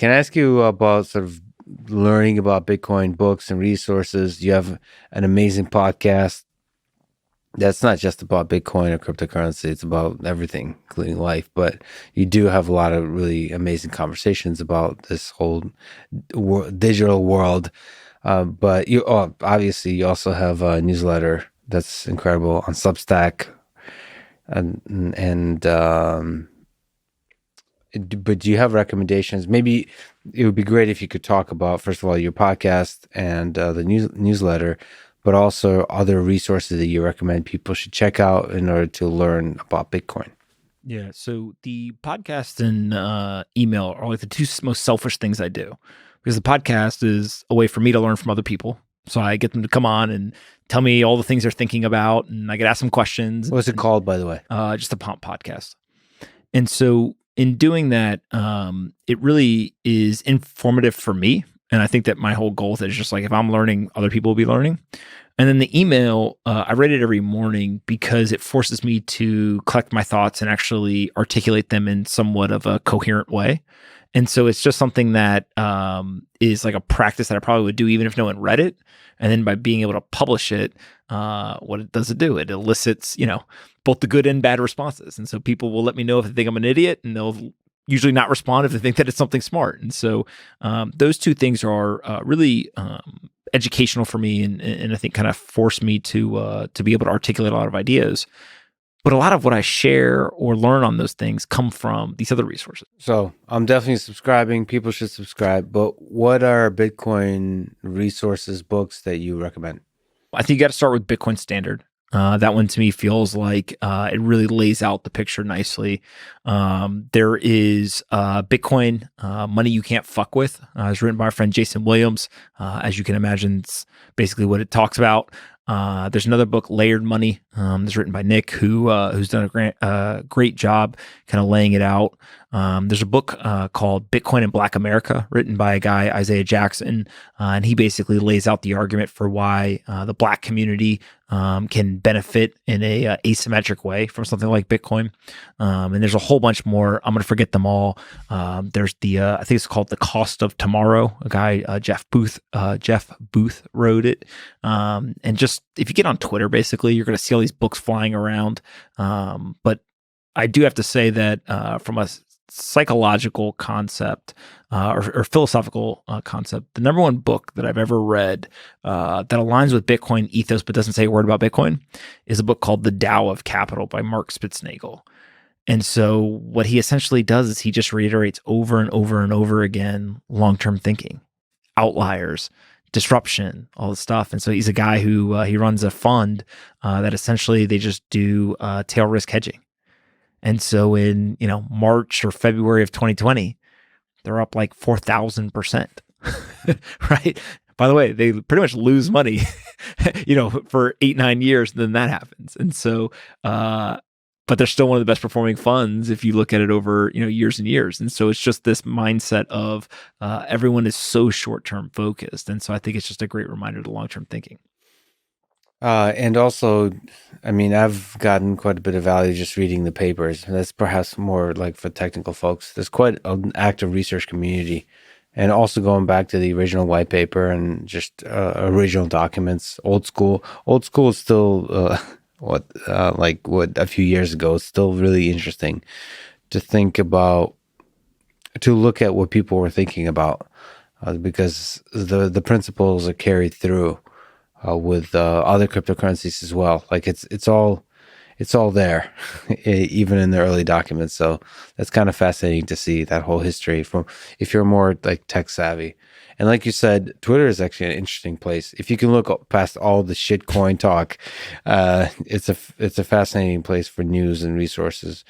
Can I ask you about sort of learning about Bitcoin books and resources? You have an amazing podcast that's not just about Bitcoin or cryptocurrency. It's about everything, including life. But you do have a lot of really amazing conversations about this whole digital world. But obviously you also have a newsletter that's incredible on Substack, and but do you have recommendations? Maybe it would be great if you could talk about, first of all, your podcast and the newsletter, but also other resources that you recommend people should check out in order to learn about Bitcoin. Yeah. So the podcast and email are like the two most selfish things I do, because the podcast is a way for me to learn from other people. So I get them to come on and tell me all the things they're thinking about, and I get asked some questions. What's it called, by the way? Just the Pomp podcast. And so in doing that, it really is informative for me. And I think that my whole goal is just like, if I'm learning, other people will be learning. And then the email, I read it every morning because it forces me to collect my thoughts and actually articulate them in somewhat of a coherent way. And so it's just something that is like a practice that I probably would do even if no one read it. And then by being able to publish it, what it does it do? It elicits, both the good and bad responses. And so people will let me know if they think I'm an idiot, and they'll usually not respond if they think that it's something smart. And so those two things are really educational for me, and I think kind of force me to be able to articulate a lot of ideas. But a lot of what I share or learn on those things come from these other resources. So I'm definitely subscribing. People should subscribe. But what are Bitcoin resources, books that you recommend? I think you got to start with Bitcoin Standard. That one to me feels like it really lays out the picture nicely. There is Bitcoin, Money You Can't Fuck With. It's written by our friend Jason Williams. As you can imagine, it's basically what it talks about. There's another book, Layered Money, that's written by Nick, who's done a great job kind of laying it out. There's a book called Bitcoin in Black America, written by a guy, Isaiah Jackson, and he basically lays out the argument for why the Black community can benefit in a asymmetric way from something like Bitcoin. And there's a whole bunch more. I'm going to forget them all. There's I think it's called The Cost of Tomorrow. A guy, Jeff Booth wrote it. And just, if you get on Twitter, basically, you're going to see all these books flying around. But I do have to say that from a psychological concept or philosophical concept, the number one book that I've ever read that aligns with Bitcoin ethos but doesn't say a word about Bitcoin is a book called The Tao of Capital by Mark Spitznagel. And so what he essentially does is he just reiterates over and over and over again long-term thinking, outliers, disruption, all this stuff. And so he's a guy who he runs a fund that essentially they just do tail risk hedging. And so in March or February of 2020, they're up like 4,000%, right? By the way, they pretty much lose money, for 8-9 years, and then that happens. And so, but they're still one of the best performing funds if you look at it over years and years. And so it's just this mindset of everyone is so short-term focused. And so I think it's just a great reminder to long-term thinking. And also, I mean, I've gotten quite a bit of value just reading the papers. That's perhaps more like for technical folks. There's quite an active research community. And also going back to the original white paper and just original documents, old school. Old school is still what a few years ago. It's still really interesting to think about, to look at what people were thinking about, because the principles are carried through with other cryptocurrencies as well. Like it's all there, even in the early documents. So that's kind of fascinating to see that whole history from, if you're more like tech savvy. And like you said, Twitter is actually an interesting place. If you can look past all the shitcoin talk, it's a fascinating place for news and resources.